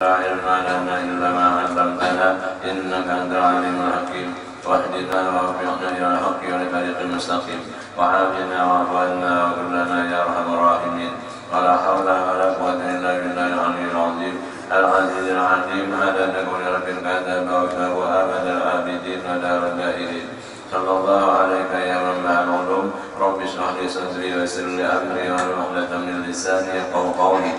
لا علم لنا إلا ما علمتنا إنك أنت العليم الحكيم واهدنا ووفقنا إلى الحق والطريق المستقيم وعافنا واعف عنا واغفر لنا يا أرحم الراحمين ولا حول ولا قوة إلا بالله العلي العظيم العزيز العليم هذا نقول رب الكتاب وكتاب أبد العابدين ودار الدائرين صلى الله عليك يا منبع العلوم رب اشرح لي صدري ويسر لي أمري واحلل عقدة من لساني يفقهوا قولي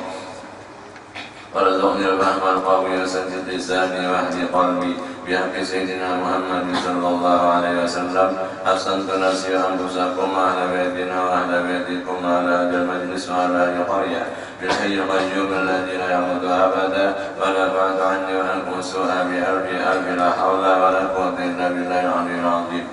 وارزقني الفهم القوي وسدد لساني واهد قلبي بحق سيدنا محمد صلى الله عليه وسلم أحسنت نفسي وأنفسكم وأهل بيتنا وأهل بيتكم وعلى هذا المجلس وعلى هذه القرية بالحي القيوم الذي لا يموت أبدا ولا بعد عني وعنكم سوء بألف لا حول ولا قوة إلا بالله العلي العظيم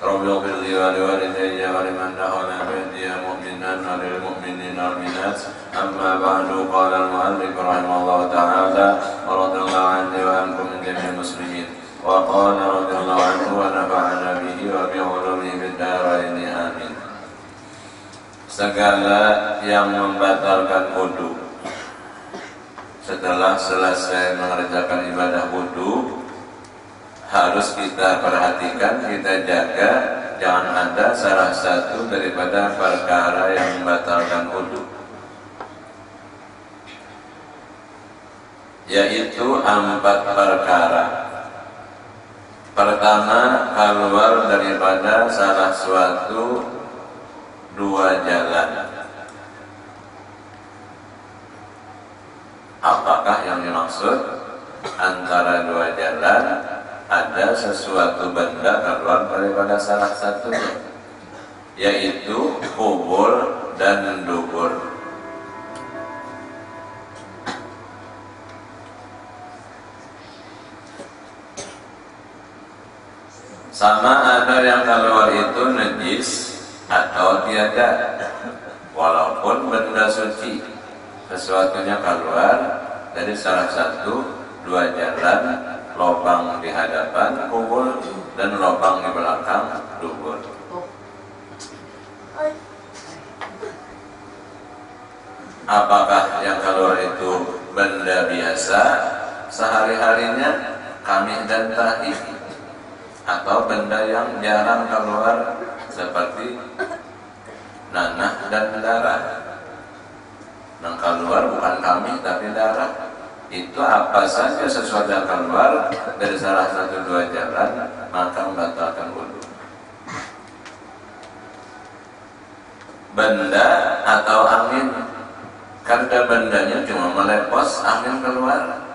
رب اغفر لي ولوالدي ولمن دخل بيتي مؤمنا وللمؤمنين والمؤمنات أما بعد قال المؤلف رحمه الله تعالى ورضي الله عني وعنكم من جميع المسلمين وقال رضي الله عنه ونفعنا به وبعلومه بالدارين آمين. Segala yang membatalkan wudu setelah selesai mengerjakan ibadah wudu harus kita perhatikan, kita jaga jangan ada salah satu daripada perkara yang membatalkan wudu, yaitu 4 perkara. Pertama, keluar daripada salah suatu 2 jalan. Apakah yang dimaksud? Antara 2 jalan ada sesuatu benda keluar daripada salah satunya, yaitu kubur dan dubur. Sama ada yang keluar itu najis atau tiada, walaupun benda suci, sesuatunya keluar dari salah satu 2 jalan, lubang di hadapan kubur dan lubang di belakang dubur. Apakah yang keluar itu benda biasa sehari-harinya, kami dan tahi, atau benda yang jarang keluar seperti nanah dan darah? Yang keluar bukan kami tapi darah. Itu apa saja sesuatu yang keluar dari salah satu 2 jalan maka membatalkan wudu. Benda atau angin, karena bendanya cuma melepos, angin keluar,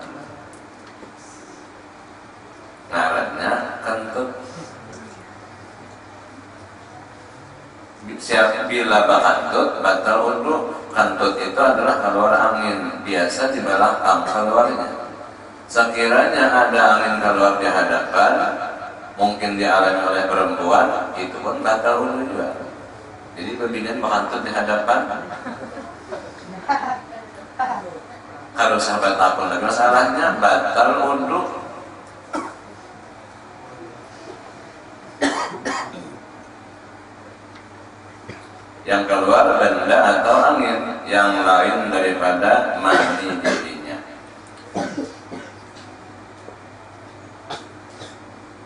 ngarannya kentut. Bila bakantut batal wudu. Kantut itu adalah keluar angin, biasa di belakang keluarnya. Sekiranya ada angin keluar di hadapan, mungkin dialami oleh perempuan, itu pun batal wudu juga. Jadi pembinaan bakantut di hadapan. Kalau sahabat apa lagi masalahnya, batal wudu. Yang keluar benda atau angin yang lain daripada mani dirinya.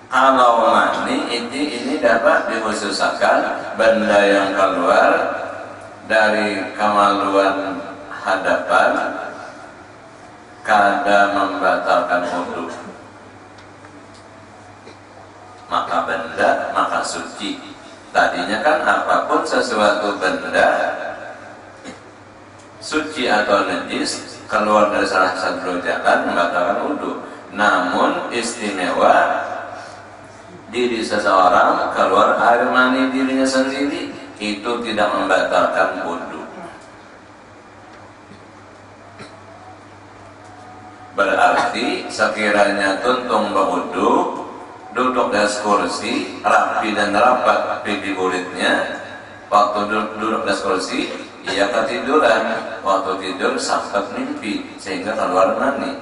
Kalau mani ini dapat dikhususkan benda yang keluar dari kemaluan hadapan kada membatalkan wudu. Maka benda, maka suci. Tadinya kan apapun sesuatu benda suci atau najis keluar dari salah satu jalan membatalkan wudu. Namun istimewa diri seseorang keluar air mani dirinya sendiri itu tidak membatalkan wudu. Berarti sekiranya tuntung berwudu, duduk di atas kursi, rapi dan rapat pipi kulitnya, waktu duduk di atas kursi, ia ketiduran, waktu tidur sempat mimpi sehingga keluar mani.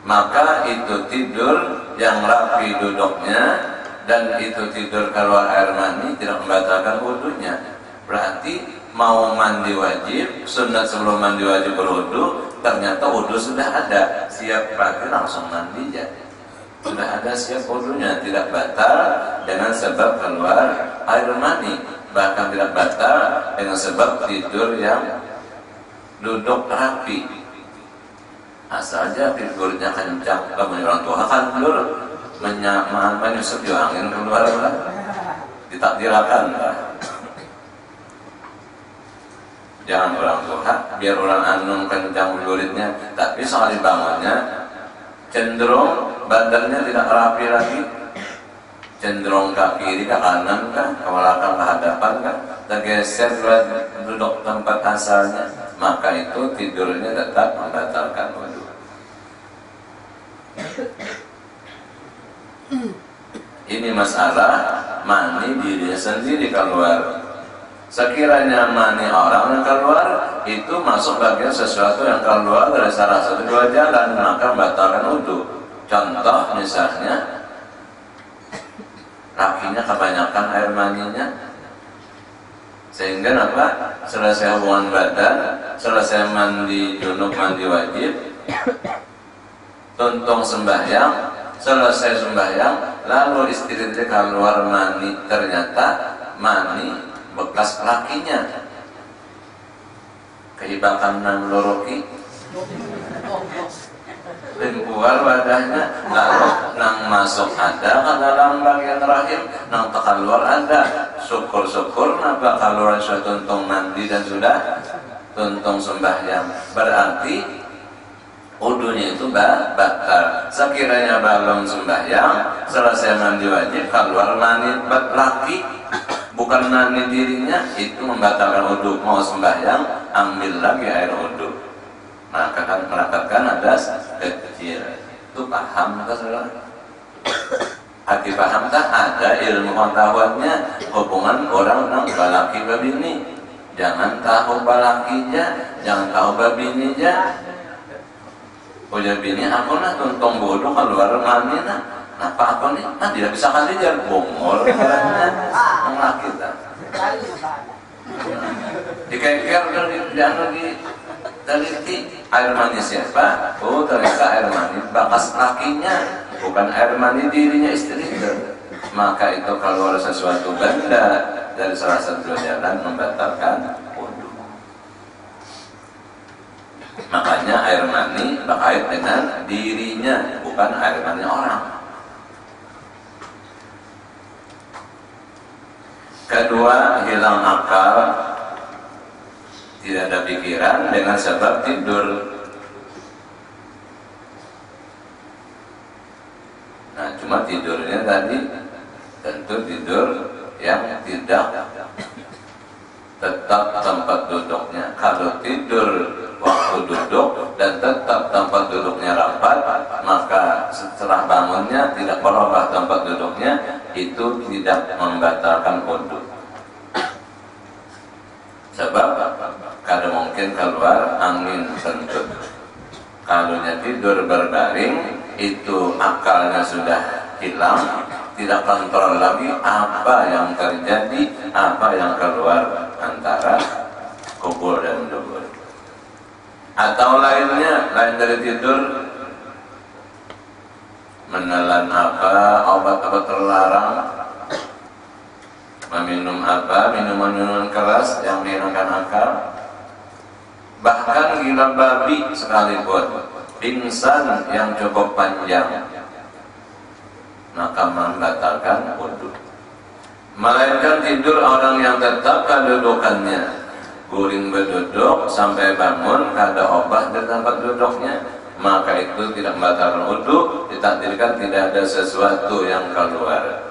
Maka itu tidur yang rapi duduknya dan itu tidur keluar air mani tidak membatalkan wudunya. Berarti mau mandi wajib, sunat sebelum mandi wajib berwudu, ternyata wudu sudah ada, siap pakai langsung mandi ya. Sudah ada siap wudunya, tidak batal dengan sebab keluar air mani, bahkan tidak batal dengan sebab tidur yang duduk rapi. Asalnya tidurnya kencang, kalau orang tua kan tidur menyusup di angin keluar lah, ditakdirkan lah. Jangan orang tua, biar orang anu kencang kulitnya, tapi soal dibangunnya cenderung badannya tidak rapi lagi, cenderung ke kiri, ke kanan, ke belakang, ke hadapan, tergeser duduk tempat asalnya, maka itu tidurnya tetap membatalkan wudu. Ini masalah mani dirinya sendiri keluar. Sekiranya mani orang yang keluar itu masuk bagian sesuatu yang keluar dari salah satu dua jalan, maka membatalkan wudu. Contoh misalnya lakinya kebanyakan air maninya, sehingga apa? Selesai hubungan badan, selesai mandi junub, mandi wajib, tuntung sembahyang, selesai sembahyang, lalu istri keluar mani, ternyata mani bekas lakinya, kehibakan nang loroki, limpual wadahnya, lalu nang masuk ada ke dalam bagian rahim, nang keluar ada. Syukur-syukur napa keluar sudah tuntung mandi dan sudah tuntung sembahyang, berarti wudunya itu batal. Sekiranya belum sembahyang, selesai mandi wajib, keluar mani laki, bukan mani dirinya, itu membatalkan wudu. Mau sembahyang, ambil lagi air wudu, maka kan mendapatkan hadas kecil. Itu paham tak saudara? Hati paham tak? Ada ilmu pengetahuannya hubungan orang nang balaki babini. Jangan tahu balakinya, jangan tahu babininya. Ujar bini, aku nak tuntung bodoh keluar mani nak. Napa aku nih? Tidak bisa kan dia bongol karena kita. Dikeker dari air mani siapa? Oh, ternyata air mani bekas lakinya, bukan air mani dirinya istri itu. Maka itu keluar sesuatu benda dari salah satu jalan membatalkan wudu. Makanya air mani berkait dengan dirinya, bukan air mani orang. Kedua, hilang akal, tidak ada pikiran dengan sebab tidur. Nah, cuma tidurnya tadi tentu tidur yang tidak tetap tempat duduknya. Kalau tidur waktu duduk dan tetap tempat duduknya rapat, maka setelah bangunnya tidak berubah tempat duduknya, itu tidak membatalkan wudu. Sebab kada mungkin keluar angin sentut. Kalau tidur berbaring, itu akalnya sudah hilang, tidak kontrol lagi apa yang terjadi, apa yang keluar antara kubur dan dubur. Atau lainnya, lain dari tidur, menelan apa, obat-obat terlarang, meminum apa, minuman-minuman keras yang menghilangkan akal, bahkan gila babi sekalipun, pingsan yang cukup panjang, maka membatalkan wudu. Melainkan tidur orang yang tetap kedudukannya, guring berduduk sampai bangun, kada obah di tempat duduknya, maka itu tidak membatalkan wudu, ditakdirkan tidak ada sesuatu yang keluar.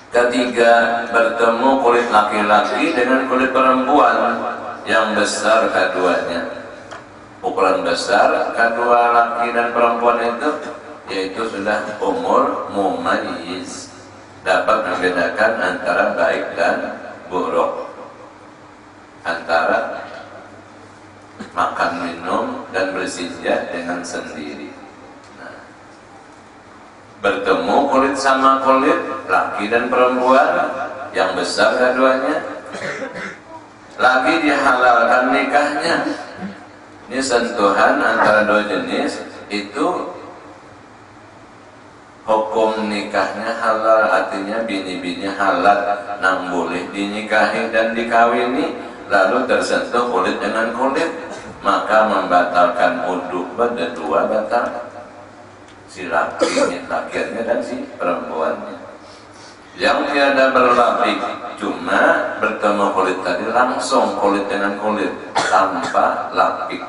Ketiga, bertemu kulit laki-laki dengan kulit perempuan yang besar keduanya. Ukuran besar kedua laki dan perempuan itu, yaitu sudah umur mumayyiz, dapat membedakan antara baik dan buruk, antara makan minum dan bersinjah dengan sendiri. Nah, bertemu kulit sama kulit, laki dan perempuan, yang besar keduanya. Lagi dihalalkan nikahnya. Ini sentuhan antara dua jenis itu hukum nikahnya halal, artinya bini-bini halal nang boleh dinikahi dan dikawini, lalu tersentuh kulit dengan kulit, maka membatalkan wudu berdua batal, si laki-lakinya dan si perempuannya. Yang tiada berlapik, cuma bertemu kulit tadi langsung kulit dengan kulit tanpa lapik.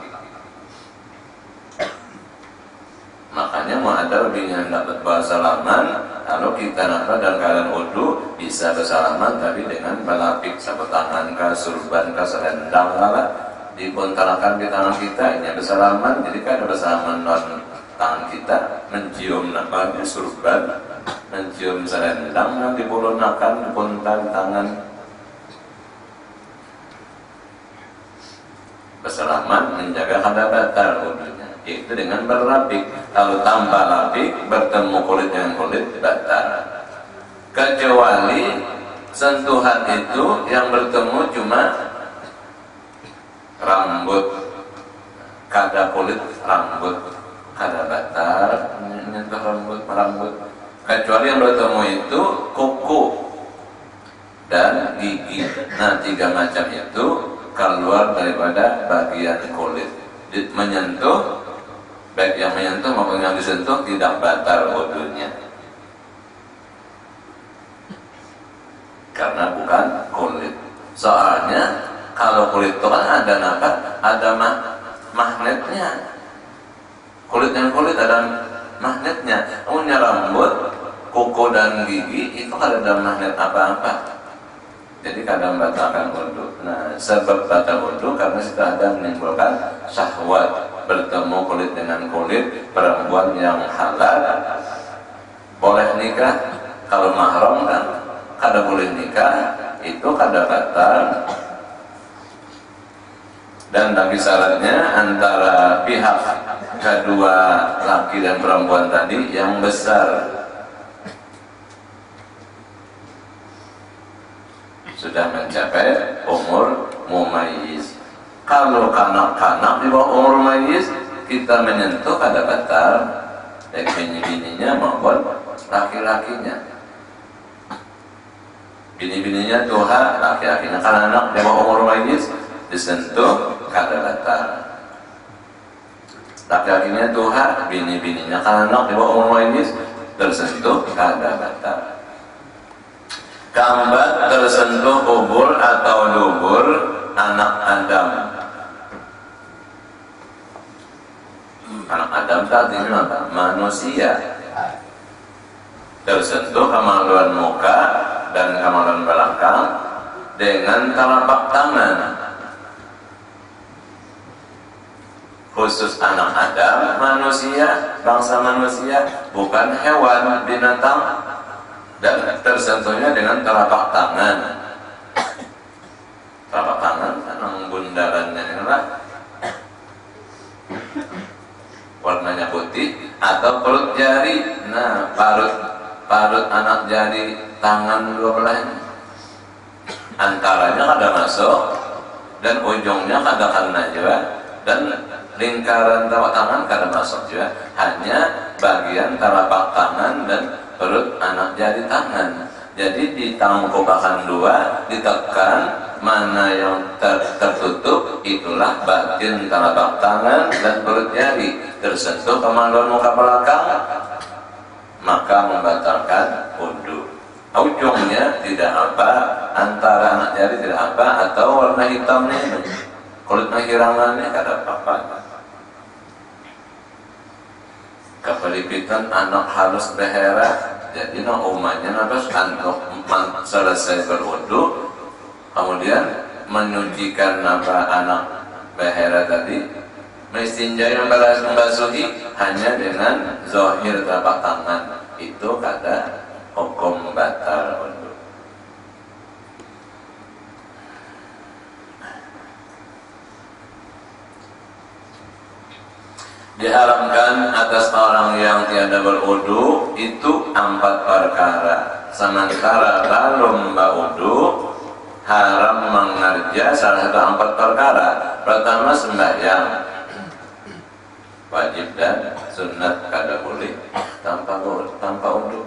Makanya mau ada lebih yang dapat bersalaman, kalau kita nampak dalam keadaan wudu bisa bersalaman tapi dengan berlapik, sapu tangan kah, surban kah, selendang lah dipontarakan di tangan kita, ini bersalaman. Jadi kan ada bersalaman non tangan kita, mencium namanya surban, mencium selendang yang dipulunakan, dipontar tangan. Bersalaman menjaga kada batal wudunya, itu dengan berlapik. Kalau tanpa lapik bertemu kulit dengan kulit batal. Kecuali sentuhan itu yang bertemu cuma rambut, kada kulit rambut, kada batal menyentuh rambut. Kecuali yang bertemu itu kuku dan gigi. Nah, tiga macam itu keluar daripada bagian kulit. Menyentuh, baik yang menyentuh maupun yang disentuh tidak batal wudunya, karena bukan kulit. Soalnya kalau kulit itu kan ada apa? Ada magnetnya. Kulit dan kulit ada magnetnya. Punya rambut, kuku dan gigi itu kan ada magnet apa-apa. Jadi kadang batalkan wudu. Nah, sebab batal wudu karena sudah ada menimbulkan syahwat, bertemu kulit dengan kulit. Perempuan yang halal boleh nikah, kalau mahram kan kada boleh nikah, itu kada batal. Dan bagi syaratnya antara pihak kedua laki dan perempuan tadi yang besar sudah mencapai umur mumayyiz. Kalau kanak-kanak di bawah umur mumayyiz kita menyentuh kada batal, baik bini-bininya maupun laki-lakinya. Bini-bininya tuha, laki-lakinya kanak-kanak di bawah umur mumayyiz disentuh kada batal. Laki-lakinya tuha, bini-bininya kanak-kanak di bawah umur mumayyiz tersentuh kada batal. Kambat tersentuh kubur atau dubur anak Adam. Anak Adam saat ini apa? Manusia. Tersentuh kemaluan muka dan kemaluan belakang dengan telapak tangan. Khusus anak Adam, manusia, bangsa manusia, bukan hewan, binatang. Dan tersentuhnya dengan telapak tangan. Telapak tangan kan bundarannya inilah warnanya putih atau perut jari. Nah, parut anak jari tangan dua belahnya antaranya kada masuk dan ujungnya kada kena juga, dan lingkaran telapak tangan kada masuk juga, hanya bagian telapak tangan dan perut anak jari tangan. Jadi ditangkupakan dua, ditekan, mana yang tertutup itulah bagian telapak tangan dan perut jari. Tersentuh kemaluan muka belakang, maka membatalkan wudu. Ujungnya tidak apa, antara anak jari tidak apa, atau warna hitamnya ini, kulit menghirangannya kada apa-apa. Kepelipitan anak halus behera, jadi umumnya harus antuk selesai berwudu, kemudian menyucikan anak behera tadi, mestinjai membasuhi hanya dengan zahir telapak tangan, itu kada hukum batal wudu. Diharamkan atas orang yang tiada berwudu itu 4 perkara. sementara belum baudu haram mengerja salah satu 4 perkara. Pertama sembahyang wajib dan sunat kada boleh tanpa wudu,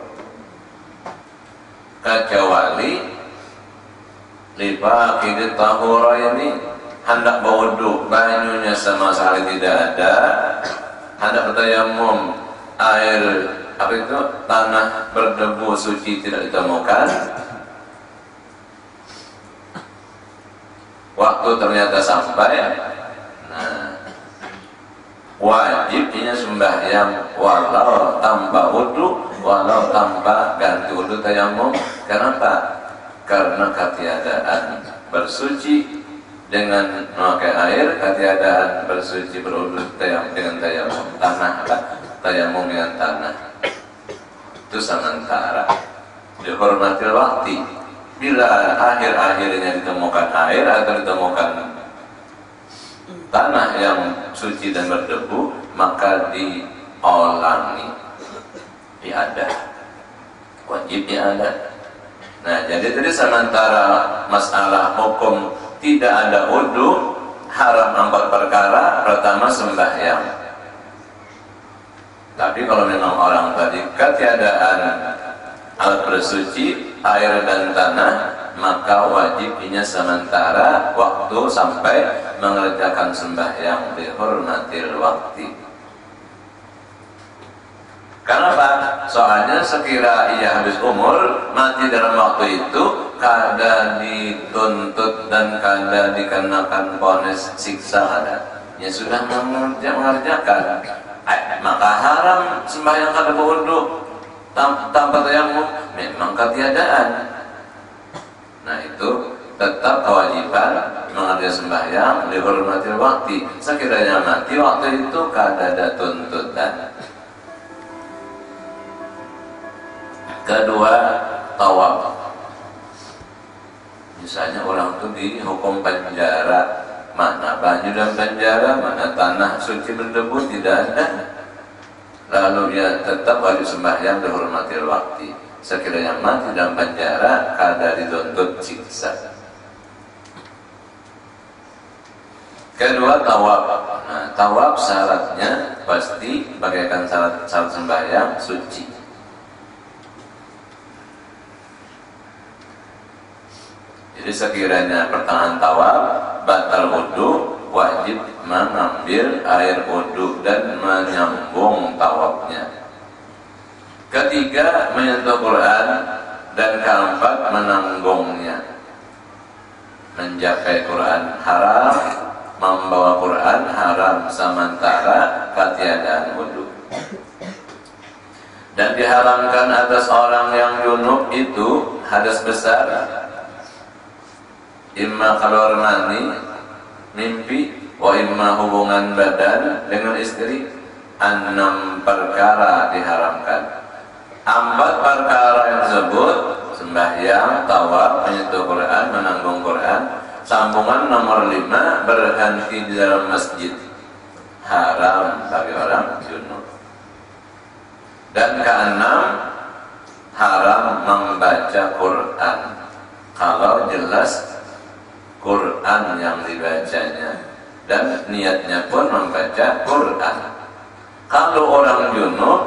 kecuali lifaqid tahuraini, hendak berwudu banyunya sama sekali tidak ada, hendak bertayamum air tanah berdebu suci tidak ditemukan, waktu ternyata sampai, nah wajibnya sembahyang walau tanpa wudu, walau tanpa ganti wudu tayamum. Kenapa? Karena ketiadaan bersuci dengan memakai air, ketiadaan bersuci berwudu dengan tayamum tanah, tayamum dengan tanah itu sementara dihormati waktu. Bila akhir-akhirnya ditemukan air atau ditemukan tanah yang suci dan berdebu, maka diulangi, diadah, wajibnya ada. Nah, jadi sementara masalah hukum tidak ada wudu, haram 4 perkara. Pertama sembahyang. Tapi kalau memang orang tadi ketiadaan alat bersuci, air dan tanah, maka wajibnya sementara waktu sampai mengerjakan sembahyang dihormatil waktu. Kenapa? Soalnya sekira ia habis umur, mati dalam waktu itu, kada dituntut dan kada dikenakan vonis siksa ada. Ya sudah mengerjakan, maka haram sembahyang kada berwudu tanpa tayamum, memang ketiadaan. Nah itu tetap kewajiban mengerjakan sembahyang dihormati waktu. Sekiranya mati waktu itu kada ada tuntutan. Kedua, tawaf. Misalnya orang itu dihukum penjara, mana banyu dan penjara, mana tanah suci berdebu tidak ada, lalu dia tetap wajib sembahyang dihormati waktu. Sekiranya mati dalam penjara, kada dituntut siksa. Kedua, tawaf. Nah, tawaf syaratnya pasti bagaikan syarat sembahyang suci. Jadi sekiranya pertengahan tawaf batal wudu, wajib mengambil air wudu dan menyambung tawafnya. Ketiga, menyentuh Quran, dan keempat, menanggungnya. Mencapai Quran haram, membawa Quran haram sementara ketiadaan wudu. Dan diharamkan atas orang yang junub itu hadas besar, imma keluar mani, mimpi, wa imma hubungan badan dengan istri. 6 perkara diharamkan. 4 perkara yang disebut sembahyang, tawaf, menyentuh Quran, menanggung Quran. Sambungan nomor 5, berhenti di dalam masjid, haram bagi orang junub. Dan ke-6, haram membaca Quran kalau jelas Quran yang dibacanya dan niatnya pun membaca Quran. Kalau orang junub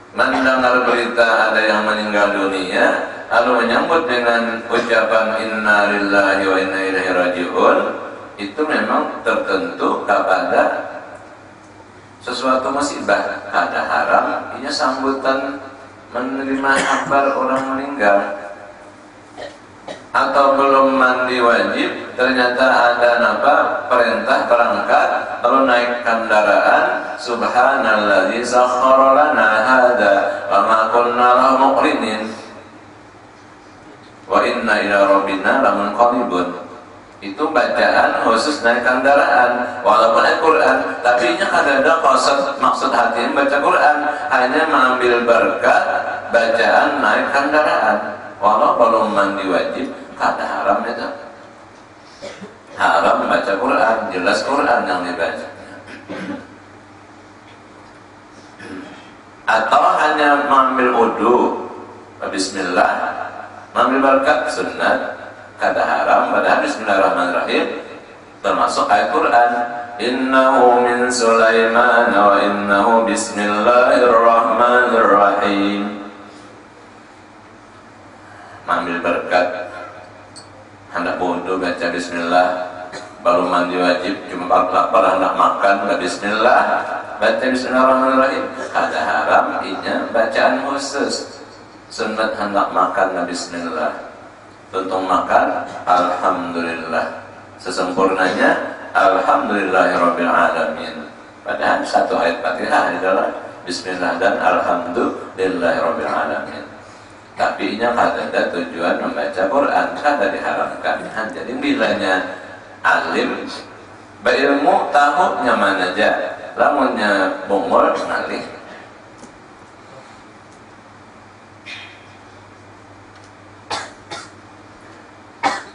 mendengar berita ada yang meninggal dunia, lalu menyambut dengan ucapan inna lillahi wa inna ilaihi raji'un, itu memang tertentu kepada sesuatu musibah. Kada haram ini sambutan menerima kabar orang meninggal. Atau belum mandi wajib, ternyata ada perintah berangkat, lalu naik kendaraan, subhanalladzi sakhkhara lana hadza wa ma kunna lahu muqrinin wa inna ila rabbina lamunqalibun. Itu bacaan khusus naik kendaraan, walaupun ayat Quran, tapi nya kada ada maksud hati baca Quran, hanya mengambil berkat bacaan naik kendaraan. Walau belum mandi wajib, kada haram itu. Haram baca Quran, jelas Quran yang dibaca. Atau hanya mengambil wudu, Bismillah mengambil berkat sunnah, kada haram. Padahal Bismillahirrahmanirrahim termasuk ayat Quran. Innahu min Sulaiman wa innahu bismillahirrahmanirrahim. Mengambil berkat, hendak wudu baca bismillah, baru mandi wajib, cuma pada hendak makan baca bismillah, baca bismillahirrahmanirrahim. Kada haram inya bacaan khusus. Sunat hendak makan bismillah, tuntung makan alhamdulillah, sesempurnanya alhamdulillahirabbil alamin. Padahal satu ayat Fatihah adalah bismillah dan alhamdulillahirabbil alamin. Tapi ini ada tujuan membaca Quran, kada diharamkan. Jadi bilanya alim berilmu tahu nyaman aja, lamunnya bungul ngalih.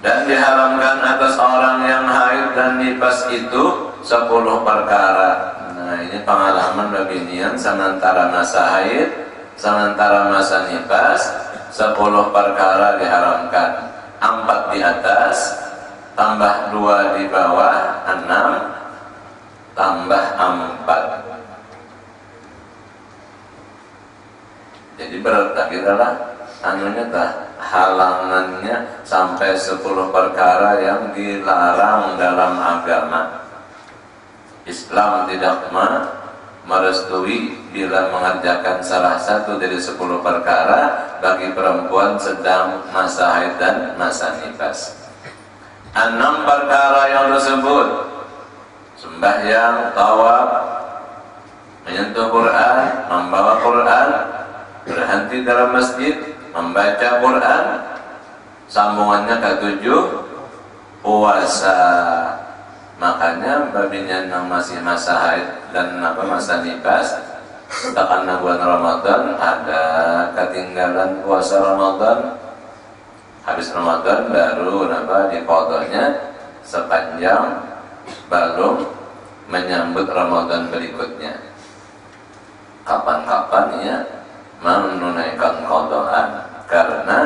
Dan diharamkan atas orang yang haid dan nifas itu 10 perkara. Nah, ini pengalaman beginian sementara masa haid, sementara masa nifas 10 perkara diharamkan. 4 di atas, tambah 2 di bawah, 6, tambah 4. Jadi berarti adalah anunya halangannya sampai 10 perkara yang dilarang dalam agama. Islam tidak merestui bila mengerjakan salah satu dari 10 perkara bagi perempuan sedang masa haid dan masa nifas. 6 perkara yang tersebut: sembahyang, tawaf, menyentuh Quran, membawa Quran, berhenti dalam masjid, membaca Quran. Sambungannya ke-7, puasa. Makanya babinya yang masih masa haid dan masa nifas, karena bulan Ramadan ada ketinggalan puasa Ramadan, habis Ramadan baru diqadahnya sepanjang belum menyambut Ramadan berikutnya. Kapan-kapan ya menunaikan qadaan, karena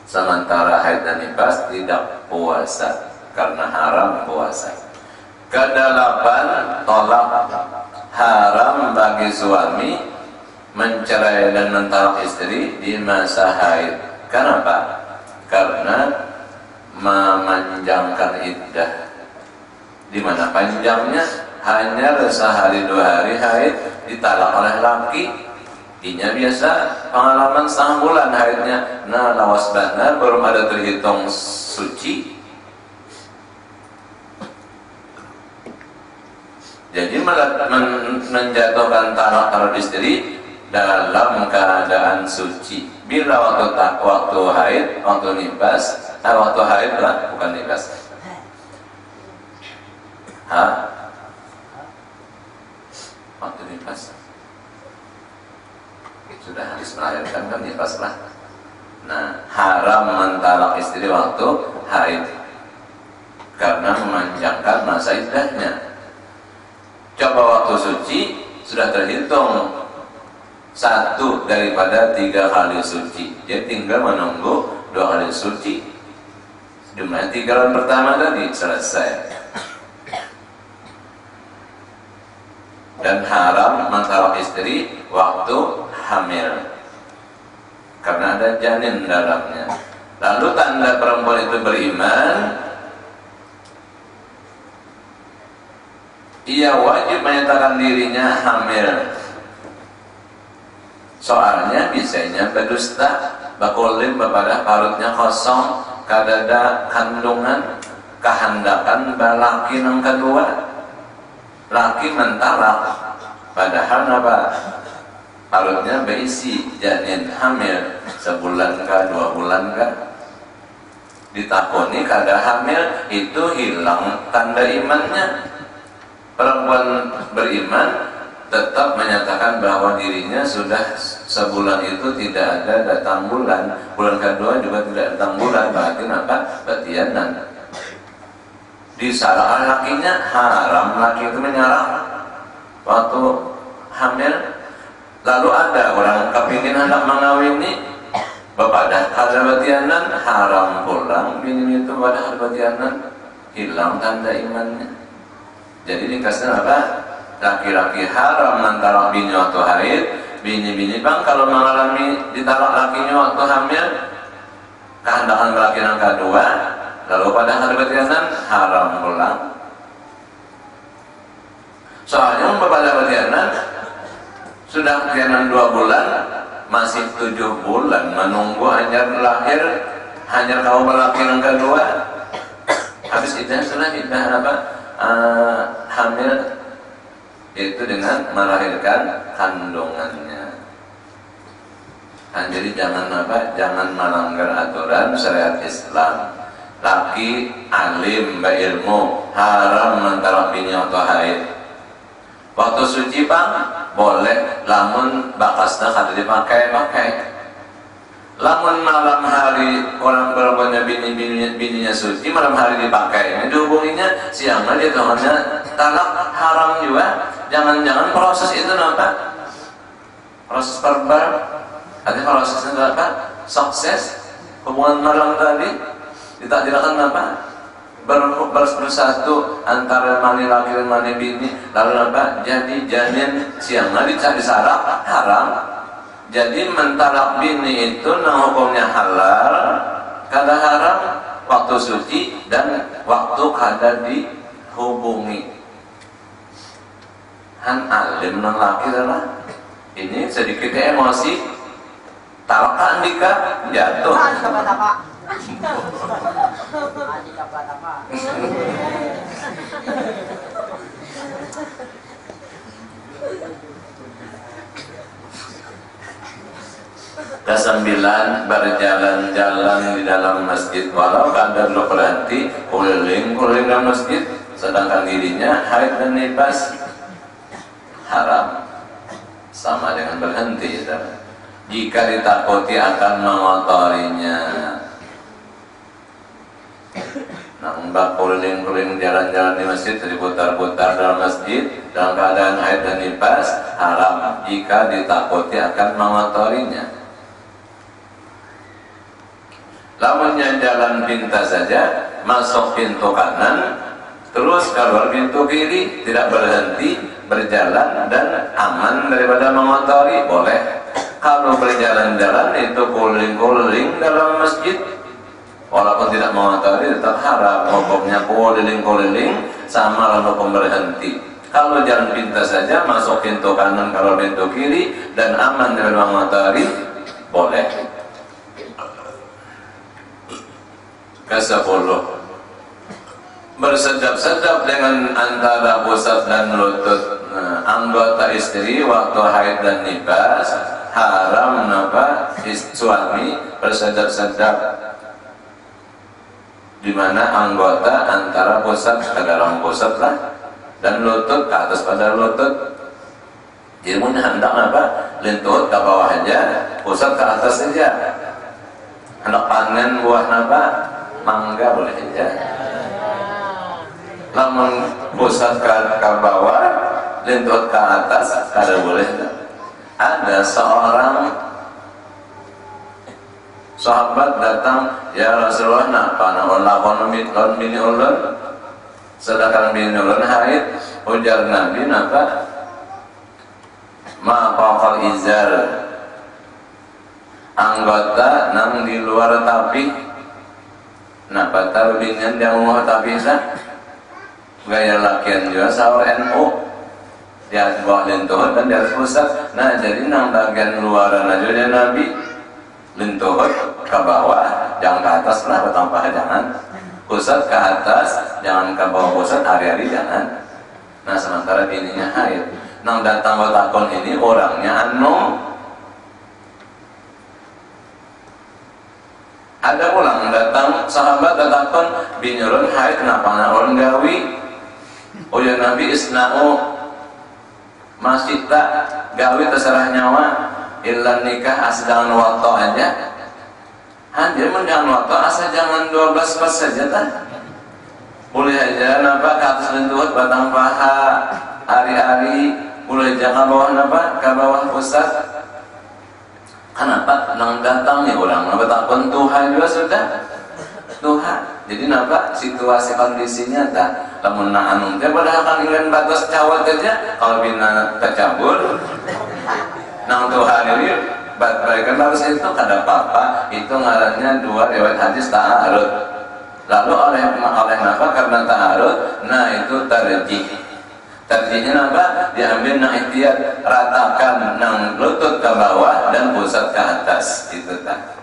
sementara haid dan nifas tidak puasa karena haram puasa. Ke-8, tolak. Haram bagi suami mencerai dan mentalak istri di masa haid. Kenapa? Karena memanjangkan iddah. Di mana panjangnya? Hanya sehari 2 hari haid ditalak oleh laki. Inya biasa pengalaman setengah bulan haidnya. Nah, lawas benar belum ada terhitung suci. Jadi menjatuhkan talak terhadap istri dalam keadaan suci. Bila waktu haid, waktu nifas, waktu haid lah, bukan nifas. Waktu nifas sudah habis melahirkan kan nifas lah. Nah, haram mentalak istri waktu haid karena memanjangkan masa iddahnya. Coba waktu suci sudah terhitung 1 daripada 3 kali suci. Jadi tinggal menunggu 2 kali suci. Jumlahnya 3 bulan pertama tadi selesai. Dan haram mentalak istri waktu hamil karena ada janin dalamnya. Lalu tanda perempuan itu beriman, ia wajib menyatakan dirinya hamil. Soalnya bisanya berdusta, bakulim kepada parutnya kosong, kadada kandungan, kehendakan balaki yang kedua. Laki mentalak, padahal parutnya berisi janin hamil, sebulan kah 2 bulan kah. Ditakoni kada hamil, itu hilang tanda imannya. Perempuan beriman tetap menyatakan bahwa dirinya sudah sebulan itu tidak ada datang bulan, bulan kedua juga tidak datang bulan, berarti batianan. Disalah lakinya haram, laki itu menyarah waktu hamil. Lalu ada orang kepingin hendak mengawini, Bapadah hadabatianan haram pulang bini itu pada hadabatianan hilang tanda imannya. Jadi dikasih apa? Laki-laki haram antara bini waktu haid, bini-bini bang kalau mengalami ditalak lakinya waktu hamil, kehendakan laki yang kedua, lalu pada hadabatianan haram pulang. Soalnya pada hadabatianan sudah ketianan 2 bulan, masih 7 bulan menunggu hanya lahir, hanya kaum laki yang kedua. Habis itu sudah apa? Hamil itu dengan melahirkan kandungannya. Nah, jadi jangan apa? Jangan melanggar aturan syariat Islam. Laki alim berilmu haram antara bini atau haid. Waktu suci bang boleh, lamun bakasnya kada dipakai. Lamun malam hari orang berpunya bininya suci, malam hari dipakai. Dihubunginya siangnya dia tuhannya talak haram juga. Jangan-jangan proses itu apa? Proses verbal. Ada prosesnya itu apa? Sukses. Hubungan malam tadi ditakdirkan apa? Bersatu antara mani laki dan mani bini, lalu apa? Jadi janin siangnya dicari saraf haram. Jadi mentalak bini itu nang hukumnya halal, kada haram waktu suci dan waktu kada dihubungi. Han alim nang laki adalah ini sedikit emosi, talakan dika jatuh. Kesembilan, berjalan-jalan di dalam masjid walau kadang lo berhenti keliling dalam masjid sedangkan dirinya haid dan nifas, haram, sama dengan berhenti ya. Jika ditakuti akan mengotorinya. Nampak keliling jalan-jalan di masjid, diputar-putar dalam masjid dalam keadaan haid dan nifas, haram jika ditakuti akan mengotorinya. Lamunnya jalan pintas saja, masuk pintu kanan, terus keluar pintu kiri, tidak berhenti, berjalan dan aman daripada mengotori, boleh. Kalau berjalan-jalan itu keliling-keliling dalam masjid, walaupun tidak mengotori tetap haram. Hukumnya keliling-keliling sama lalu hukum berhenti. Kalau jalan pintas saja, masuk pintu kanan, keluar pintu kiri dan aman daripada mengotori, boleh. Ke-10, bersedap-sedap dengan antara pusat dan lutut anggota istri waktu haid dan nifas, haram apa suami bersedap-sedap di mana anggota antara pusat ke dalam pusat lah dan lutut ke atas pada lutut. Jadi hendak apa? Lutut ke bawah aja, pusat ke atas saja. Hendak panen buah apa? Mangga boleh aja. Namun pusat ke bawah, lintut ke atas, kada boleh. Ada seorang sahabat datang, ya Rasulullah, napa naon lakon bini ulun, sedangkan bini ulun haid. Ujar Nabi, napa? Ma faqal izar, anggota nang di luar tapi. Napa tahu binian yang mau tapi sah gaya lakian juga sahur NU di atas bawah lintuhut dan di atas pusat. Nah jadi nang bagian luaran aja dia Nabi lintuhut ke bawah, jangan ke atas lah, tanpa jangan pusat ke atas, jangan ke bawah pusat, hari-hari jangan. Nah sementara bininya haid, nang datang takon ini orangnya anu. Ada ulang datang sahabat datang binurun haid kenapa orang gawi? Oh ya Nabi isna'u masih tak gawi terserah nyawa illa nikah asdangan waktu aja. Dia menjangan waktu asal jangan 12 pas saja tak? Boleh aja napa ke atas lentuhut batang paha hari-hari, boleh jangan bawah napa ke bawah pusat. Kenapa? Nang datang nih orang, napa takon Tuhan juga sudah Tuhan. Jadi napa situasi kondisinya tak lamun na anu teh padahal kan ingin batas cawat aja kalau bina tercabur. Nang Tuhan ini balikan bagus itu kada apa-apa, itu ngarannya dua riwayat hadis ta'arud. Lalu oleh napa karena ta'arud, nah itu tarjih. Tarjihnya apa? Diambil nang ihtiyat, ratakan nang lutut ke bawah dan pusat ke atas. Itu tak.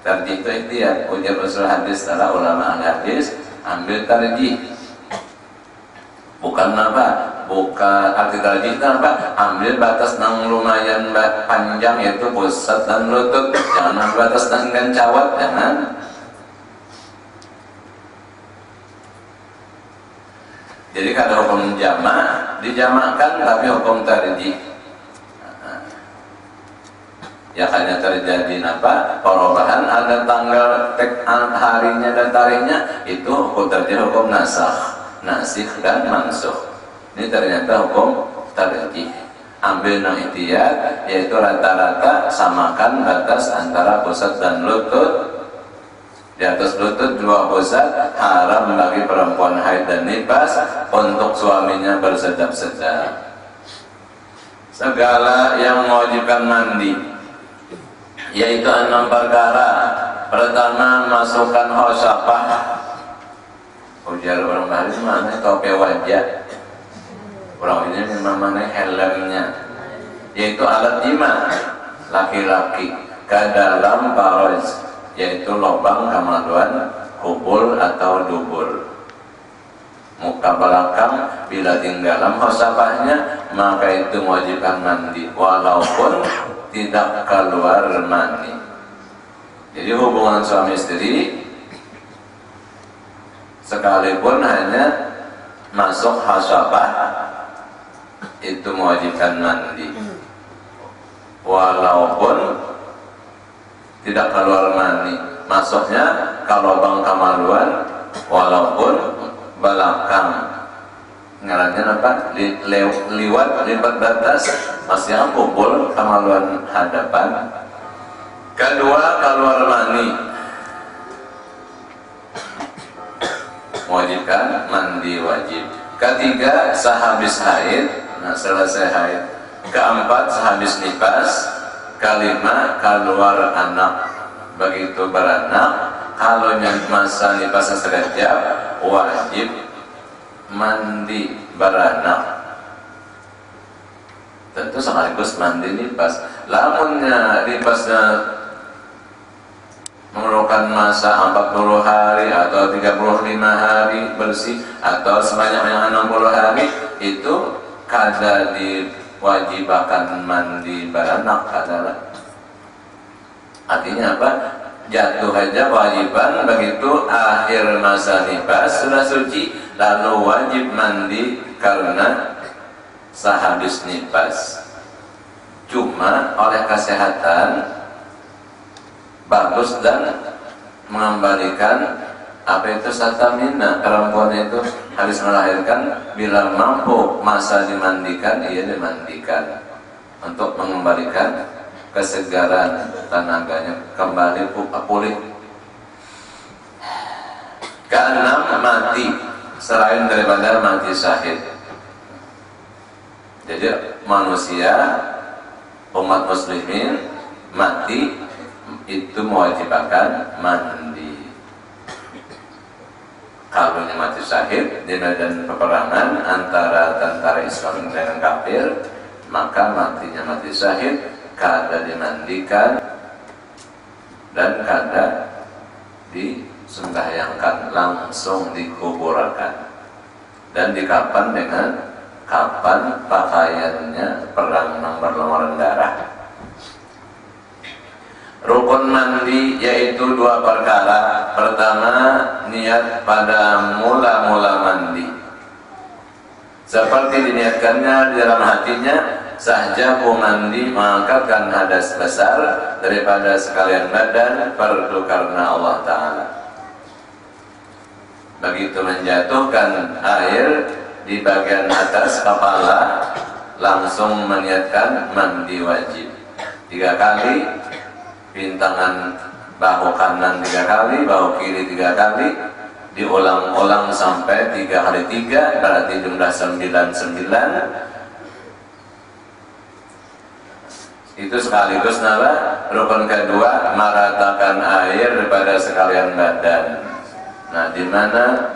Tarjih itu ihtiyat. Ujar usul hadis para ulama hadis, ambil tarjih. Bukan apa? Bukan arti tarjih itu apa? Ambil batas nang lumayan panjang yaitu pusat dan lutut. Jangan batas nang cawat, jangan. Jadi kada hukum jamak dijamakkan tapi hukum tarjih. Ya hanya terjadi apa? Perubahan ada tanggal harinya dan tarikhnya itu hukum tarjih, hukum nasikh dan mansukh. Ini ternyata hukum tarjih. Ambil nang ihtiyat yaitu rata-rata samakan batas antara pusat dan lutut. Di atas lutut dua pusat haram bagi perempuan haid dan nifas untuk suaminya bersedap-sedap. Segala yang mewajibkan mandi yaitu 6 perkara. Pertama, masukkan khosafah. Ujar orang Bali mana topi wajah. Orang ini memang mana helmnya, yaitu alat jima laki-laki ke dalam paros, yaitu lubang kemaluan kubul atau dubur. Muka belakang bila tinggalan khosafahnya maka itu mewajibkan mandi walaupun tidak keluar mani. Jadi hubungan suami istri sekalipun hanya masuk khosafah itu mewajibkan mandi walaupun tidak keluar mani, masuknya kalau lubang kemaluan walaupun belakang ngarannya apa? Liwat batas masih kubul kemaluan hadapan. Kedua, keluar mani mewajibkan mandi wajib. Ketiga, sehabis haid, nah selesai haid. Keempat, sehabis nifas. Kelima, keluar anak. Begitu beranak, kalau masa nifasnya sekejap, wajib mandi beranak. Tentu sekaligus mandi nifas. Lamunnya nifasnya memerlukan masa 40 hari atau 35 hari bersih atau sebanyak 60 hari, itu kada diwajibkan mandi beranak adalah. Artinya apa? Jatuh aja wajiban begitu akhir masa nifas sudah suci lalu wajib mandi karena sehabis nifas. Cuma oleh kesehatan bagus dan mengembalikan apa itu satamina, perempuan itu habis melahirkan bila mampu masa dimandikan, ia dimandikan untuk mengembalikan kesegaran tenaganya kembali pulih. Keenam, mati selain daripada mati syahid. Jadi manusia umat muslimin mati itu mewajibkan mandi. Kalau mati syahid di medan peperangan antara tentara Islam dengan kafir, maka matinya mati syahid kada dimandikan dan kada disembahyangkan, langsung dikuburkan dan dikapan dengan kapan pakaiannya perang yang berlumuran darah. Rukun mandi yaitu 2 perkara. Pertama, niat pada mula-mula mandi, seperti diniatkannya di dalam hatinya, sahaja ku mandi mengangkatkan hadas besar daripada sekalian badan fardu karena Allah Ta'ala. Begitu menjatuhkan air di bagian atas kepala, langsung meniatkan mandi wajib 3 kali. bintangan bahu kanan 3 kali, bahu kiri 3 kali, diulang-ulang sampai 3 kali 3, berarti jumlah 99. Itu sekaligus rukun kedua, meratakan air pada sekalian badan. Nah, di mana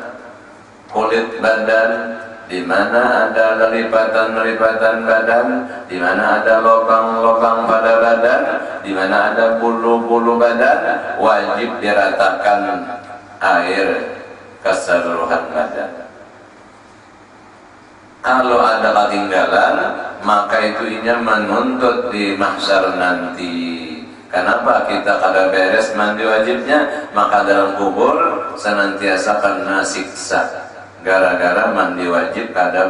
kulit badan, di mana ada lipatan-lipatan badan, di mana ada lubang-lubang pada badan, di mana ada bulu-bulu badan, wajib diratakan air keseluruhan badan. Kalau ada ketinggalan, maka itu inya menuntut di mahsyar nanti. Kenapa kita kada beres mandi wajibnya, maka dalam kubur senantiasa kena siksa gara-gara mandi wajib kada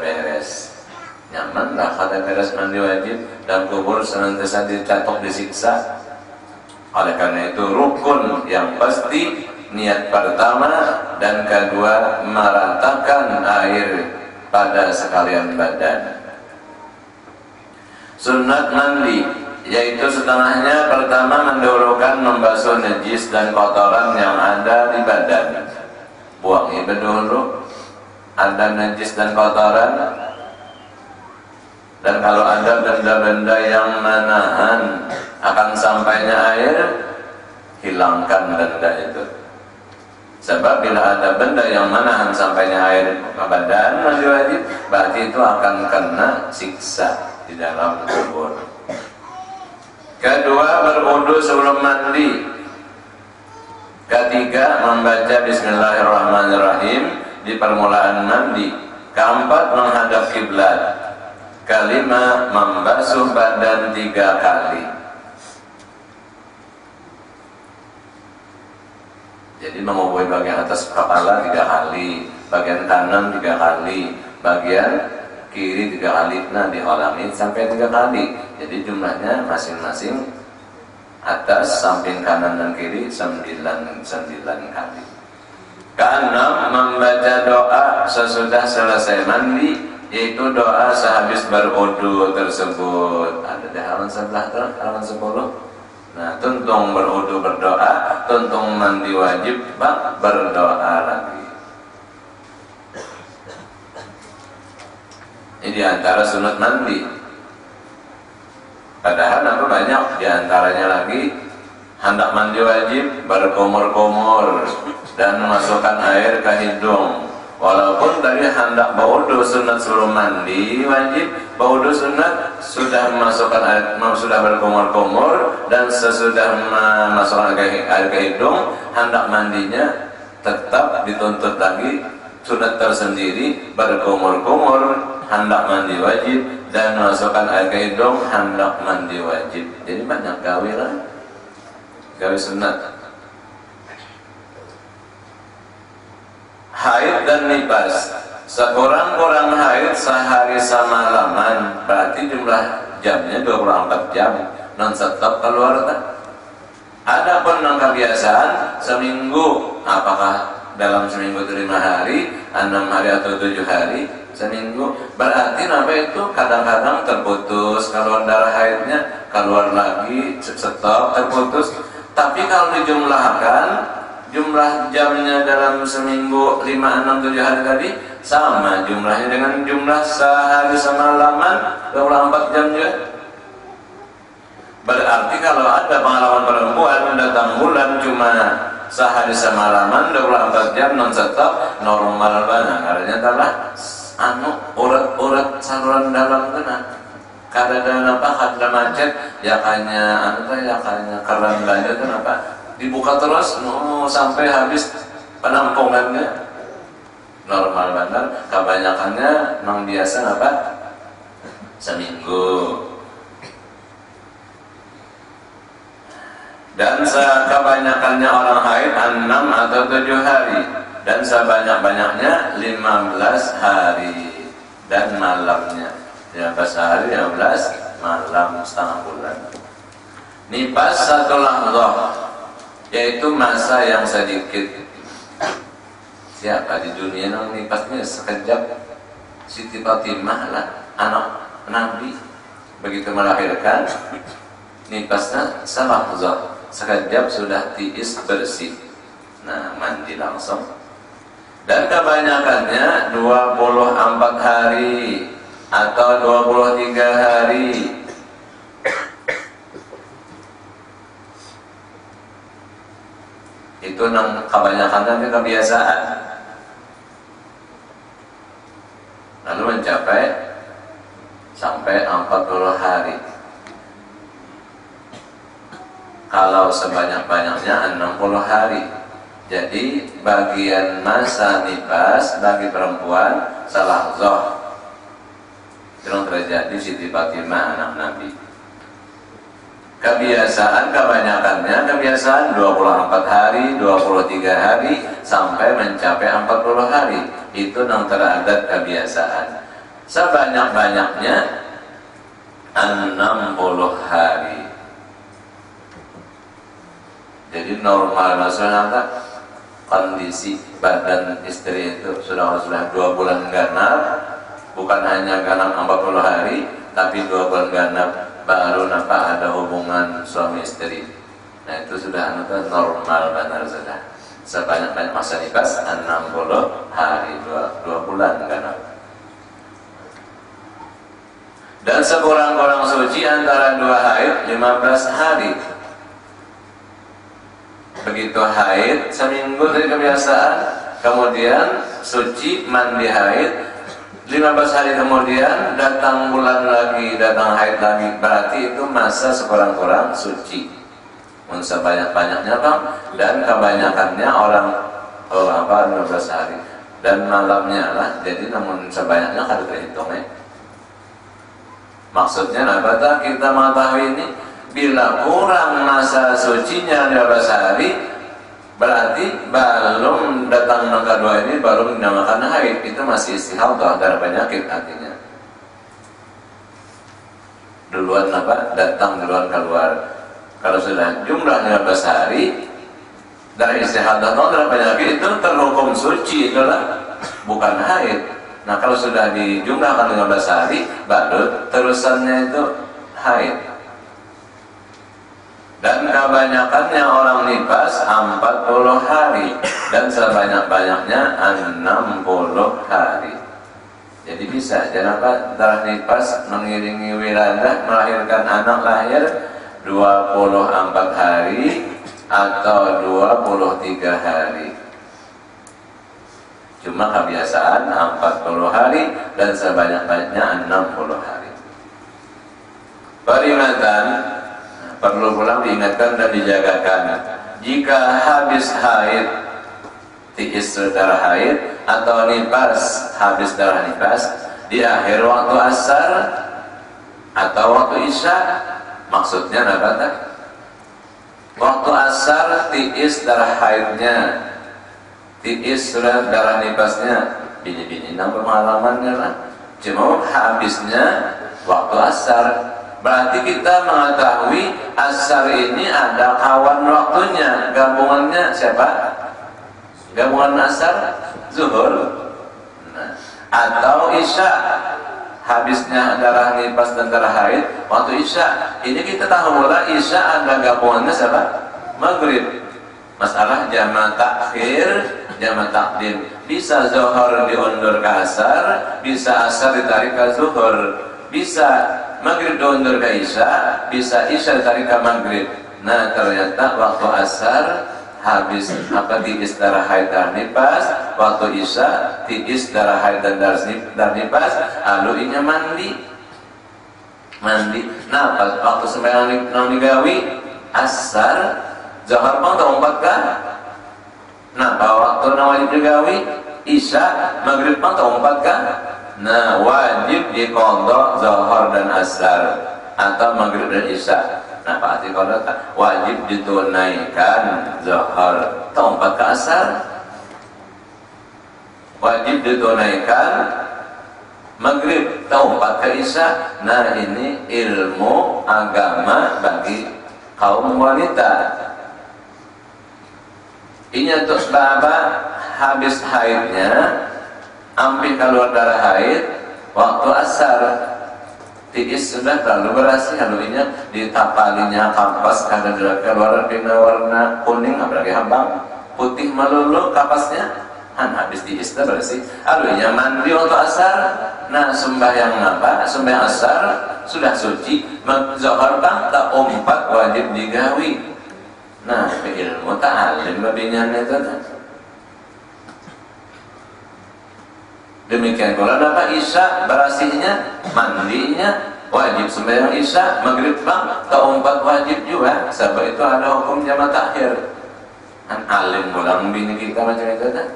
beres. Nyaman lah kada beres mandi wajib, dan kubur senantiasa dicatok disiksa. Oleh karena itu rukun yang pasti, niat pertama dan kedua, meratakan air pada sekalian badan. Sunat mandi, yaitu setengahnya pertama mendahulukan membasuh najis dan kotoran yang ada di badan. Buangi dulu ada najis dan kotoran, dan kalau ada benda-benda yang menahan akan sampainya air, hilangkan benda itu. Sebab bila ada benda yang menahan sampainya air ke badan mandi wajib, berarti itu akan kena siksa di dalam kubur. Kedua, berwudu sebelum mandi. Ketiga, membaca Bismillahirrahmanirrahim di permulaan mandi. Keempat, menghadap kiblat. Kelima, membasuh badan 3 kali. Jadi mengubuhi bagian atas kepala 3 kali, bagian kanan 3 kali, bagian kiri 3 kali. Nah, diulangi sampai 3 kali. Jadi jumlahnya masing-masing atas, samping kanan dan kiri 9 kali. Keenam, membaca doa sesudah selesai mandi, yaitu doa sehabis berwudu tersebut. Ada di halaman sebelah tuh, halaman 10. Nah, tuntung berwudu berdoa, tuntung mandi wajib berdoa lagi. Ini diantara sunat mandi. Padahal apa banyak diantaranya lagi. Hendak mandi wajib berkumur-kumur dan memasukkan air ke hidung. Walaupun tadi hendak berwudu sunat sebelum mandi wajib, berwudu sunat sudah memasukkan air, sudah berkumur-kumur, dan sesudah memasukkan air ke hidung, hendak mandinya tetap dituntut lagi sunat tersendiri, berkumur-kumur hendak mandi wajib, dan memasukkan air ke hidung hendak mandi wajib. Jadi banyak gawe lah, gawe sunat. Haid dan nifas, sekurang-kurang haid sehari semalaman, berarti jumlah jamnya 24 jam non-stop keluar tak? Adapun non kebiasaan seminggu, apakah dalam seminggu 5 hari, 6 hari atau 7 hari seminggu, berarti apa itu kadang-kadang terputus, keluar darah haidnya, keluar lagi, stop, terputus. Tapi kalau dijumlahkan jumlah jamnya dalam seminggu 5, 6, 7 hari tadi sama jumlahnya dengan jumlah sehari semalaman 24 jam juga. Berarti kalau ada pengalaman perempuan datang bulan cuma sehari semalaman 24 jam non-stop, normal banget. Karena adalah urat-urat saluran dalam kena. Kadang apa kada macet ya kanya keran banyak kenapa dibuka terus sampai habis penampungannya, normal benar. Kebanyakannya memang biasa apa seminggu, dan kebanyakannya orang haid 6 atau 7 hari, dan sebanyak-banyaknya 15 hari dan malamnya 15 hari 15 malam setengah bulan. Nifas 1 lahzah, yaitu masa yang sedikit. Siapa di dunia yang nifasnya sekejap? Siti Fatimah lah, anak Nabi, begitu melahirkan nipasnya salahzah, sekejap sudah tiis bersih. Nah, mandi langsung. Dan kebanyakannya 24 hari atau 23 hari. Itu kebanyakannya kebiasaan. Lalu mencapai sampai 40 hari. Kalau sebanyak-banyaknya 60 hari. Jadi bagian masa nifas bagi perempuan salahzah. Itu yang terjadi Siti Fatimah anak Nabi. Kebiasaan kebanyakannya kebiasaan 24 hari, 23 hari sampai mencapai 40 hari. Itu yang teradat kebiasaan. Sebanyak-banyaknya 60 hari. Jadi normal maksudnya kondisi badan istri itu sudah 2 bulan ganap, bukan hanya ganap 40 hari, tapi 2 bulan ganap baru ada hubungan suami istri. Nah itu sudah normal benar sudah. Sebanyak-banyak masa nifas 60 hari, 2 bulan ganap. Dan sekurang-kurang suci antara 2 haid 15 hari. Begitu haid seminggu dari kebiasaan, kemudian suci mandi haid 15 hari kemudian datang bulan lagi, datang haid lagi, berarti itu masa sekurang-kurang suci. Sebanyak-banyaknya Bang, dan kebanyakannya orang 15 hari dan malamnya lah, jadi namun sebanyaknya harus terhitung ya. Maksudnya apa? Kita mengetahui ini bila kurang masa sucinya 15 hari, berarti belum datang yang kedua ini, baru dinamakan haid. Itu masih istihadah, darah penyakit artinya. Duluan datang, duluan keluar. Kalau sudah jumlah 15 hari, darah istihadah atau darah penyakit itu terhukum suci, itulah bukan haid. Nah kalau sudah dijumlahkan 15 hari, baru terusannya itu haid. Dan kebanyakannya orang nifas 40 hari dan sebanyak-banyaknya 60 hari. Jadi bisa, kenapa darah nifas mengiringi wiladah melahirkan anak lahir 24 hari atau 23 hari. Cuma kebiasaan 40 hari dan sebanyak-banyaknya 60 hari. Peringatan perlu pulang diingatkan dan dijagakan. Jika habis haid, tiis darah haid atau nifas, habis darah nifas di akhir waktu asar atau waktu isya, maksudnya apa? Waktu asar tiis darah haidnya, tiis sudah darah nifasnya, bini-bini nang pengalamannya lah. Cuma habisnya waktu asar. Berarti kita mengetahui asar ini ada kawan waktunya, gabungannya siapa? Gabungan asar, zuhur. Nah, atau isya, habisnya darah nifas dan darah haid, waktu isya. Ini kita tahu pula isya ada gabungannya siapa? Maghrib. Masalah jama' takhir, jama' takdim. Bisa zuhur diundur ke asar, bisa asar ditarik ke zuhur. Bisa maghrib diundur ke isya, bisa isya ditarik ke maghrib. Nah ternyata waktu asar habis tiis darah haid dan nifas, waktu isya tiis darah haid dan darah nifas, lalu inya mandi. Nah waktu sembahyang nang digawi asar zuhur pang taumpat kan. Nah waktu nang wajib digawi isya maghrib pang taumpat kan. Nah wajib diqadha zuhur dan asar atau maghrib dan isya. Nah Pak Ati qadha wajib ditunaikan zuhur tempat ke asar, wajib ditunaikan maghrib tempat ke isya. Nah ini ilmu agama bagi kaum wanita. Ini untuk baba habis haidnya, hampir keluar darah haid waktu asar, tiis sudah terlalu berasi haluinya ditapalinya kampas kada keluar dina warna kuning apalagi hambang putih melulu kapasnya habis tiis dah berasi haluinya mandi untuk asar. Nah sembahyang apa? Sembahyang asar sudah suci zuhur bang tak umpat wajib digawi. Nah ilmu ta'alim babinya itu. Demikian pula apa isya berasihnya mandinya wajib sembahyang isya maghrib bang keempat wajib juga sebab itu ada hukum jama takhir. Kan alim mulang bini kita macam itu kan.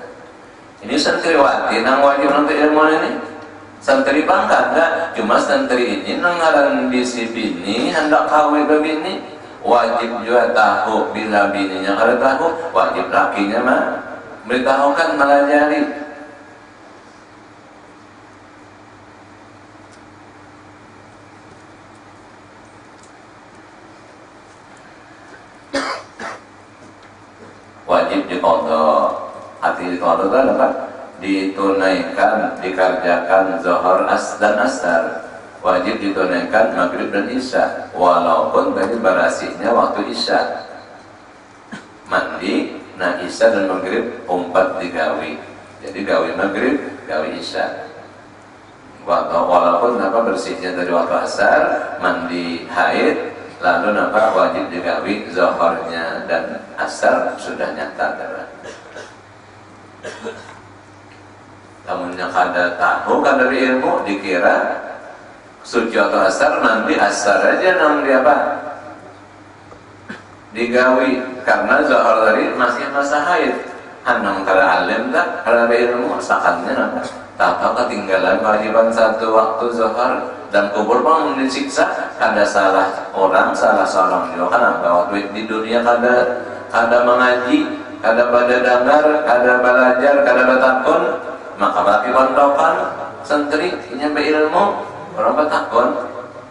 Ini santriwati nang wajib untuk ilmu ini. Santri bang kada cuma santri ini nang ngaran bisi bini hendak kawin bini wajib juga tahu bila bininya kada tahu wajib lakinya mah beritahukan melajari. Wajib diqadha. Arti diqadha itu apa? Ditunaikan, dikerjakan zuhur dan asar. Wajib ditunaikan maghrib dan isya. Walaupun tadi berasihnya waktu isya. Mandi, nah isya dan maghrib umpat digawi. Jadi gawi maghrib, gawi isya. Walaupun apa bersihnya dari waktu asar, mandi haid, lalu nampak wajib digawi zuhurnya dan asar sudah nyata darah. Namun yang kada tahu kada dari ilmu dikira suci atau asar mandi asar aja nang dia apa digawi karena zuhur tadi masih masa haid. Hanang kada alim tak kada ilmu sakannya nampak. Tak ketinggalan kewajiban satu waktu zuhur dan kubur pun disiksa kada salah orang salah seorang juga kan waktu di dunia kada mengaji kada pada dengar kada belajar kada bertakun maka laki pondokan santri nyampe ilmu orang bertakun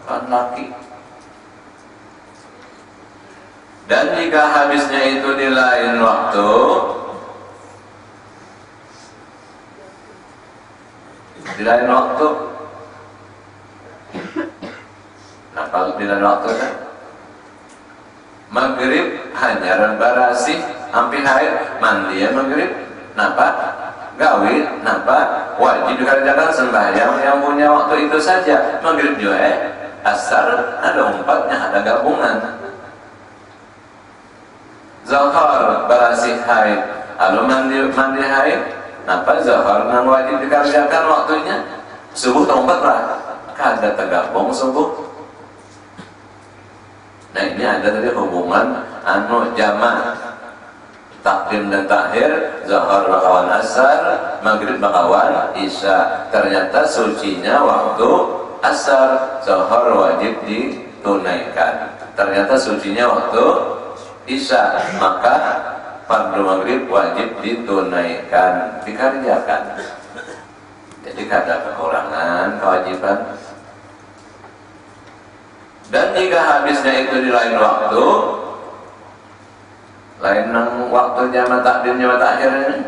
kan laki. Dan jika habisnya itu di lain waktu nah kalau di lain waktu kan maghrib hanya berasih hampir haid mandi ya maghrib napa gawi napa wajib dikerjakan sembahyang yang punya waktu itu saja maghrib juga asar ada umpatnya ada gabungan zuhur berasih haid lalu mandi haid napa zuhur nang wajib dikerjakan waktunya subuh tempat lah kada tergabung subuh. Nah ini ada tadi hubungan jama' takdim dan takhir zuhur bakawan asar maghrib bakawan isya ternyata sucinya waktu asar zuhur wajib ditunaikan ternyata sucinya waktu isya maka fardu maghrib wajib ditunaikan dikerjakan. Jadi kada kekurangan kewajiban. Dan jika habisnya itu di lain waktu lain nang waktu jama takdim jama takhir ini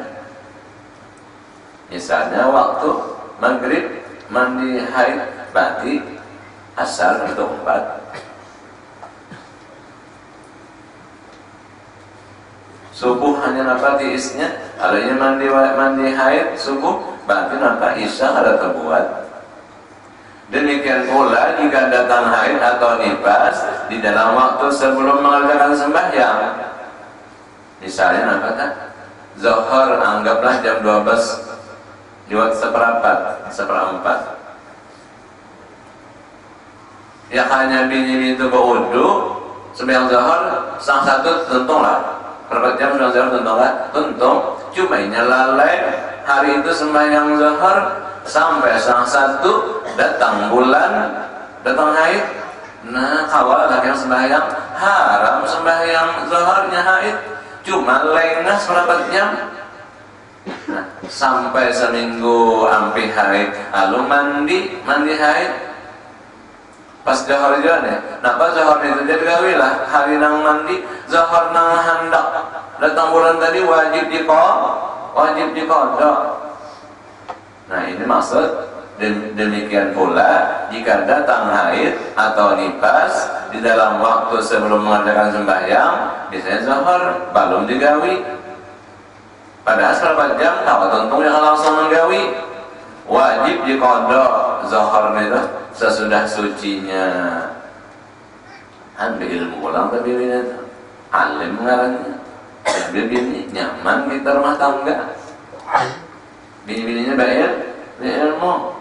misalnya waktu maghrib mandi haid berarti asar itu 4 subuh hanya napa tiisnya alanya mandi haid subuh berarti napa isya ada terbuat. Demikian pula jika datang haid atau nifas di dalam waktu sebelum mengerjakan sembahyang. Misalnya apa kan? Zuhur anggaplah jam 12 lewat seperempat. Ya hanya bini itu berwudu sembahyang zuhur sang satu tentunglah. Berapa jam sembahyang zuhur tentunglah? Tentung. Cuma ini lalai hari itu sembahyang zuhur sampai sang satu datang bulan datang haid. Nah kawal yang sembahyang haram sembahyang zuhurnya haid cuma lengah berapa jam. Nah, sampai seminggu ampi haid lalu mandi haid pas zuhur juga nih. Nah pas zuhur itu jadi gawilah hari nang mandi zuhur nang hendak datang bulan tadi wajib diqadha. Nah ini maksud Demikian pula jika datang haid atau nifas di dalam waktu sebelum mengerjakan sembahyang, biasanya zuhur belum digawi. Padahal seberapa jam tahu tentu yang langsung menggawi, wajib diqadha zuhur itu sesudah sucinya. Ambil ilmu ulang tapi ini alim ngarannya. Bini nyaman kita rumah tangga. Bini-bininya bayar ilmu.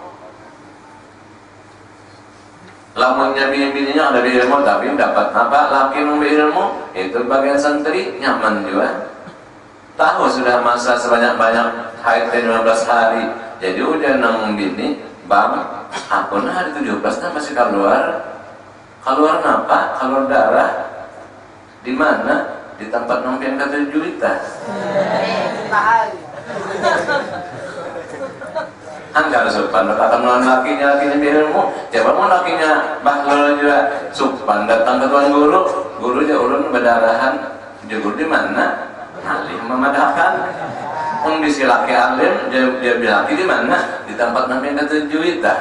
Lamunnya bini-bininya ada ilmu tapi dapat apa? Laki memberi ilmu itu bagian santri nyaman juga. Tahu sudah masa sebanyak-banyak haid 15 hari. Jadi udah nang bini, bang, aku hari 17 masih keluar. Keluar apa? Keluar darah. Di mana? Di tempat nompian kata juita. Anggar sopan, datang lakinya ilmu. Coba mau lakinya bahlul juga sopan datang ke tuan guru. Guru dia ulun berdarahan. Guru di mana? Alim memadahkan. Bisi laki alim, dia bilang laki di mana? Di tempat nompian kata juita.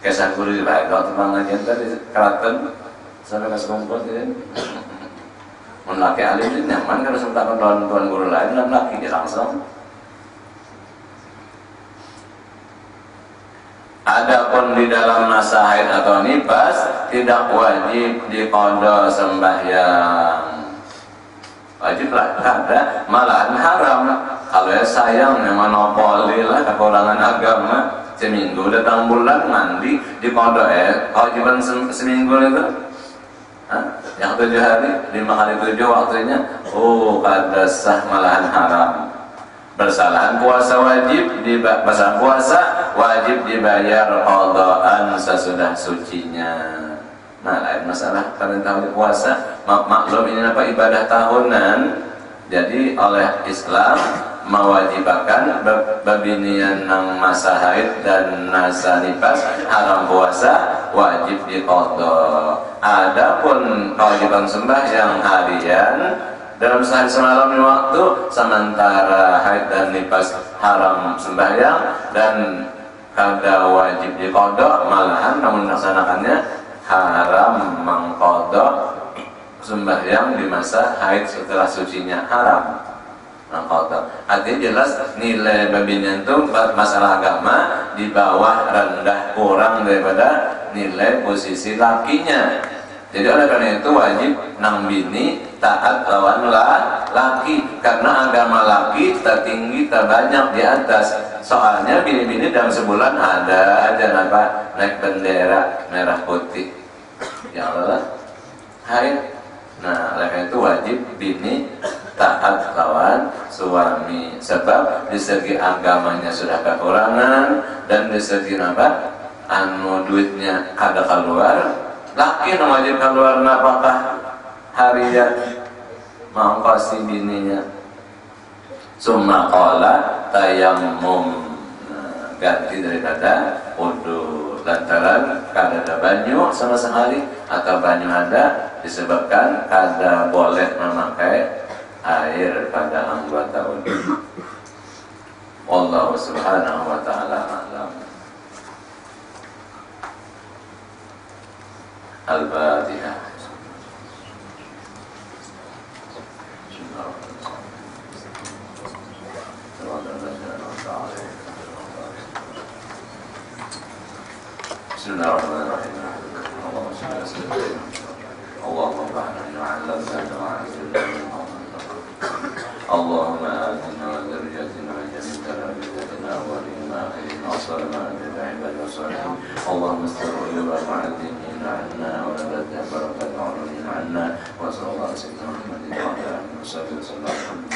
Kisah guru di baik, kalau tentang ngajian tadi keraton sampai ke sekompot ini menlaki alim ini nyaman kalau sementara tuan guru lain dan laki dia langsung. Adapun di dalam masa haid atau nifas tidak wajib diqadha sembahyang. Wajiblah ada, malahan haram. Kalau sayang monopoli lah kekurangan agama. Seminggu datang bulan mandi di pondok kewajiban seminggu itu yang 7 hari 5 kali 7 waktunya kada sah malahan haram. Bersalahan puasa wajib bersalahan puasa wajib dibayar qadaan sesudah sucinya. Nah lain masalah perintah puasa maklum ini apa ibadah tahunan. Jadi oleh Islam mewajibkan babinian nang masa haid dan masa nifas haram puasa wajib diqadha. Adapun kewajiban sembahyang harian dalam sehari semalam waktu sementara haid dan nifas haram sembahyang dan kada wajib diqadha, malahan namun melaksanakannya haram mengqadha sembahyang di masa haid setelah sucinya haram. Artinya jelas nilai babinyan itu masalah agama di bawah rendah kurang daripada nilai posisi lakinya. Jadi oleh karena itu wajib nang bini taat lawan laki karena agama laki tertinggi terbanyak di atas. Soalnya bini-bini dalam sebulan ada aja naik bendera merah putih. Ya Allah haid. Nah, oleh karena itu wajib bini taat lawan suami sebab di segi agamanya sudah kekurangan dan di segi apa duitnya kada keluar. Laki yang wajib keluar nafkah harian mau kasih bininya. Summa qala tayammum, ganti daripada wudu lantaran kada ada banyu sama sekali atau banyu ada disebabkan kada boleh memakai air pada anggota wudu. Wallahu subhanahu wa ta'ala a'lam. Al-Fatihah. Bismillahirrahmanirrahim. Allahumma ba'na wa'allamna wa'allamna اللهم آتنا وذريتنا جميعا بذاتنا ولنا أصلنا بالعباد الصالحين اللهم استر عيوب المعلمين عنا ولدتنا بركة علومنا عنا وصلى الله على سيدنا محمد وعلى آله وصحبه وسلم.